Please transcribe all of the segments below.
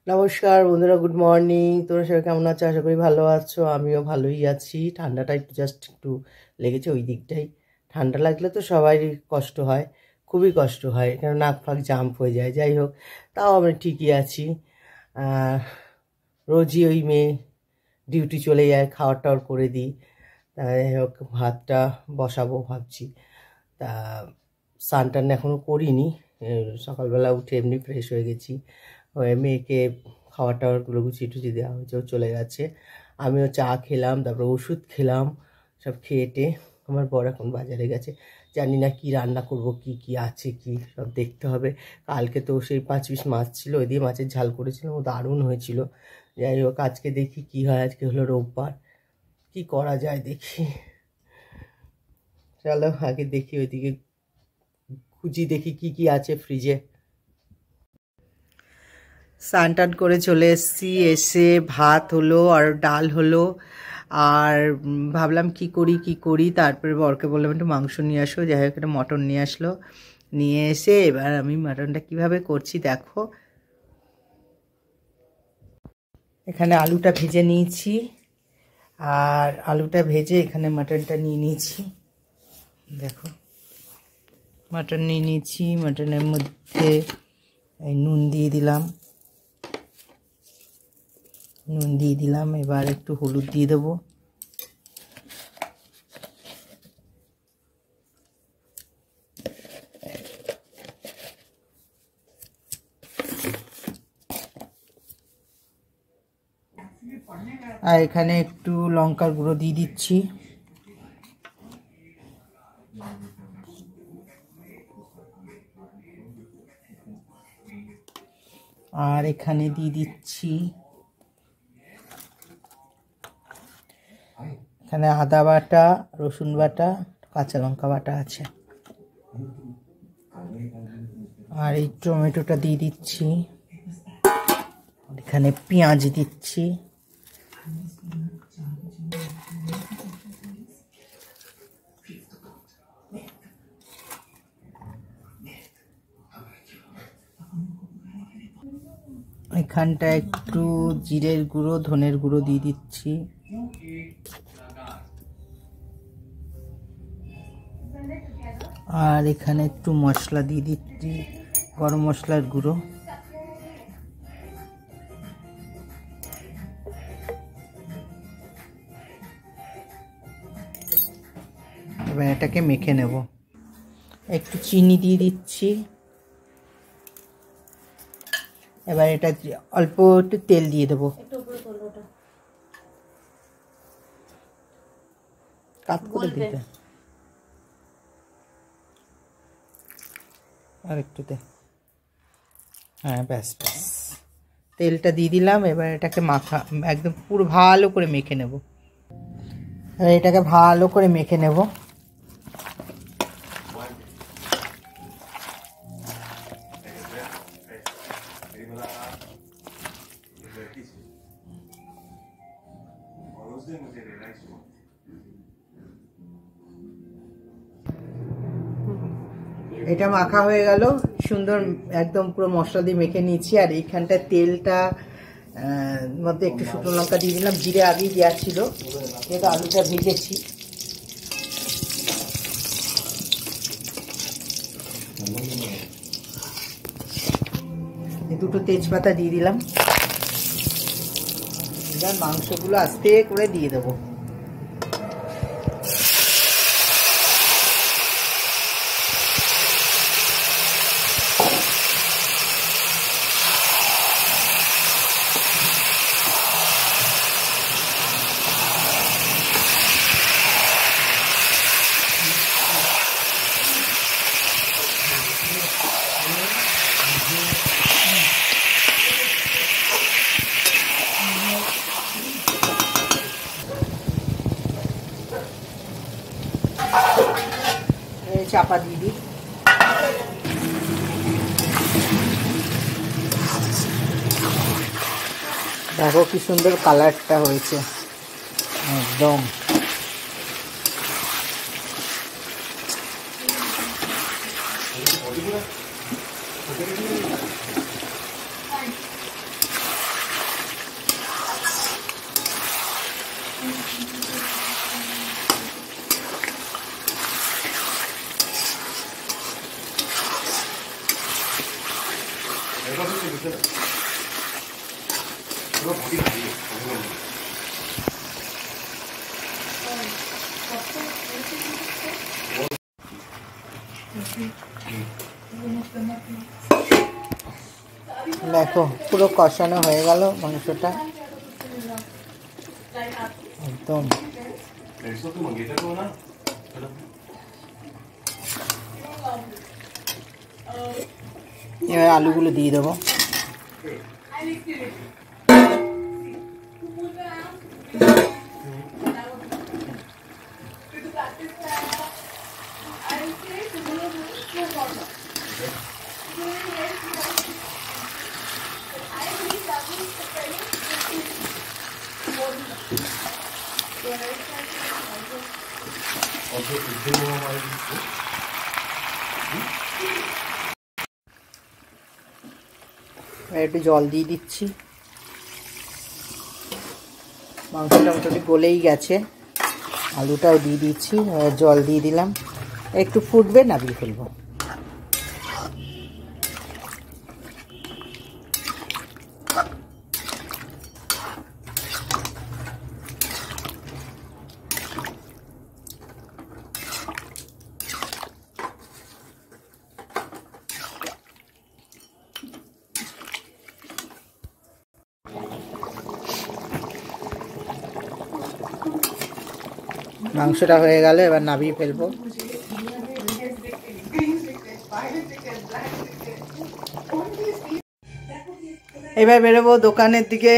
নমস্কার বন্ধুরা, good morning. তোমরা সবাই কেমন আছো? আশা করি ভালো আছো। আমিও ভালোই আছি। ঠান্ডাটা একটু লেগেছে ওই দিকটাই। ঠান্ডা লাগলে তো সবারই কষ্ট হয়, খুবই কষ্ট হয়, কারণ নাক ফাক জাম্প হয়ে যায়। যাই হোক, তাও আমরা ঠিকই আছি। রোজই ওই মেয়ে ডিউটি চলে যায়, খাওয়ার টাওয়ার করে দিই। যাই হোক, ভাতটা বসাবো ভাবছি। তা স্নান টান এখনও করিনি। সকালবেলা উঠে এমনি ফ্রেশ হয়ে গেছি, হয়ে মেয়েকে খাবার টাবারগুলো গুছিয়ে টুচিয়ে দেওয়া হয়েছে, ও চলে গেছে। আমিও চা খেলাম, তারপরে ওষুধ খেলাম। সব খেয়েটে আমার বর এখন বাজারে গেছে। জানি না কি রান্না করব, কি কি আছে কি সব দেখতে হবে। কালকে তো সেই 5 পিস মাছ ছিল, ওই দিয়ে মাছের ঝাল করেছিলাম, ও দারুণ হয়েছিল। যাই হোক, আজকে দেখি কি হয়। আজকে হলো রোববার, কি করা যায় দেখি। চলো আগে দেখি, ওইদিকে খুঁজি, দেখি কি কি আছে ফ্রিজে। স্নান টান করে চলে এসেছি, এসে ভাত হলো আর ডাল হলো। আর ভাবলাম কি করি, তারপরে বরকে বললাম একটু মাংস নিয়ে আসো। যাই হোক, একটা মটন নিয়ে আসলো। নিয়ে এসে এবার আমি মটনটা কিভাবে করছি দেখো। এখানে আলুটা ভেজে নিয়েছি, আর আলুটা ভেজে এখানে মটনটা নিয়ে নিয়েছি। দেখো, মটন নিয়ে নিয়েছি। মটনের মধ্যে এই নুন দিয়ে দিলাম, এবার একটু হলুদ দিয়ে দেবো। আর এখানে একটু লঙ্কার গুঁড়ো দিয়ে দিচ্ছি। আর এখানে দিয়ে দিচ্ছি এখানে আদা বাটা, রসুন বাটা, কাঁচা লঙ্কা বাটা আছে। আর এই টমেটোটা দিয়ে দিচ্ছি। এখানে পেঁয়াজ দিচ্ছি। এখানটা একটু জিরের গুঁড়ো, ধনের গুঁড়ো দিয়ে দিচ্ছি। আর এখানে একটু মশলা দিয়ে দিচ্ছি, গরম মশলার গুঁড়ো। এবার এটাকে মেখে নেব। একটু চিনি দিয়ে দিচ্ছি। এবার এটা অল্প একটু তেল দিয়ে দেবো। কাট করে দিতে আর একটু দে। হ্যাঁ, ব্যাস তেলটা দিয়ে দিলাম। এবার এটাকে একদম পুরো ভালো করে মেখে নেব। এবার এটাকে ভালো করে মেখে নেব। এটা মাখা হয়ে গেল সুন্দর, একদম পুরো মশলা দিয়ে মেখে নিয়েছি। আর এইখানটা তেলটা মধ্যে একটু শুকনো লঙ্কা দিয়ে দিলাম, জিরে আগেই দেওয়া ছিল, যেহেতু আলুটা ভেজেছি। দুটো তেজপাতা দিয়ে দিলাম। এবার মাংসগুলো আস্তে করে দিয়ে দেবো। চাপা দিয়ে দিই। দেখো কি সুন্দর কালারটা হয়েছে, একদম। দেখো পুরো কষানো হয়ে গেল মাংসটা একদম। এবার আলুগুলো দিয়ে দেবো। একটু জল দিয়ে দিচ্ছি। মাংসটা মোটামুটি গলেই গেছে, আলুটাও দিয়ে দিচ্ছি, জল দিয়ে দিলাম, একটু ফুটবে নামিয়ে ফেলবো। মাংসটা হয়ে গেল, এবার নামিয়ে ফেলবো। এবার বেরোবো দোকানের দিকে।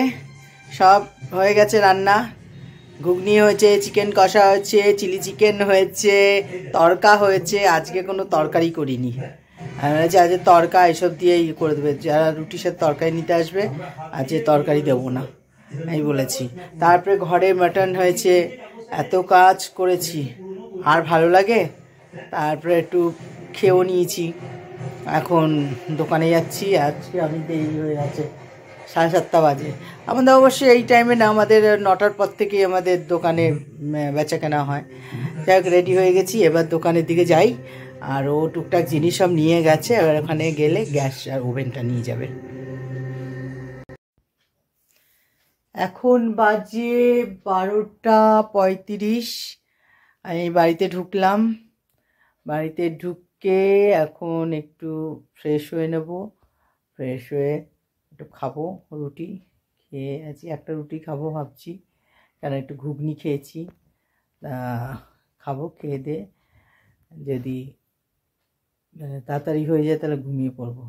সব হয়ে গেছে রান্না, ঘুগনি হয়েছে, চিকেন কষা হয়েছে, চিলি চিকেন হয়েছে, তড়কা হয়েছে। আজকে কোনো তরকারি করিনি, আমি বলেছি আজকে তড়কা এসব দিয়েই করে দেবে, যারা রুটির সাথে তরকারি নিতে আসবে আজকে তরকারি দেবো না আমি বলেছি। তারপরে ঘরে মাটন হয়েছে, এত কাজ করেছি আর ভালো লাগে। তারপরে একটু খেয়েও নিয়েছি, এখন দোকানে যাচ্ছি। আজকে আমি দেরি হয়ে গেছে, 7:30 বাজে। আমাদের অবশ্যই এই টাইমে না, আমাদের 9টার পর থেকেই আমাদের দোকানে বেচা কেনা হয়। যাই হোক রেডি হয়ে গেছি, এবার দোকানের দিকে যাই। আর ও টুকটাক জিনিস সব নিয়ে গেছে, এবার ওখানে গেলে গ্যাস আর ওভেনটা নিয়ে যাবে। এখন বাজে 12:35। আমি বাড়িতে ঢুকলাম, বাড়িতে ঢুকে এখন একটু ফ্রেশ হয়ে নেব। ফ্রেশ হয়ে একটু খাবো রুটি, খেয়ে আছি একটা রুটি খাবো ভাবছি, কারণ একটু ঘুগনি খেয়েছি। খাবো, খেয়ে দে যদি তাড়াতাড়ি হয়ে যায় তাহলে ঘুমিয়ে পড়বো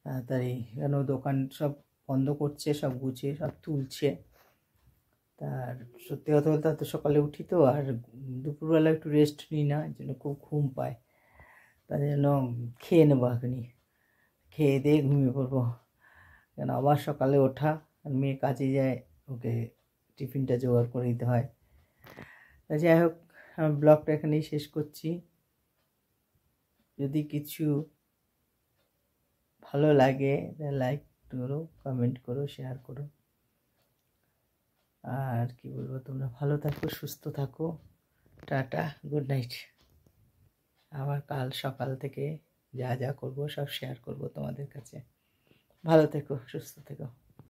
তাড়াতাড়ি, কেন দোকান সব বন্ধ করছে, সব গুছিয়ে সব তুলছে। তার সত্যি কথা বলতে এত সকালে উঠি তো, আর দুপুরবেলা একটু রেস্ট নিই না, এই জন্য খুব ঘুম পায়। তার জন্য খেয়ে নেবো এখনই, খেয়ে দিয়ে ঘুমিয়ে পড়বো, কেন আবার সকালে ওঠা, আর মেয়ে কাজে যায়, ওকে টিফিনটা জোগাড় করে দিতে হয়। তা যাই হোক, আমি ব্লগটা এখানেই শেষ করছি। যদি কিছু ভালো লাগে লাইক করো, কমেন্ট করো, শেয়ার করো। আর কি বলবো, তোমরা ভালো থাকো, সুস্থ থাকো। Tata, good night. আবার কাল সকাল থেকে যা যা করবো সব শেয়ার করবো তোমাদের কাছে। ভালো থেকো, সুস্থ থেকো।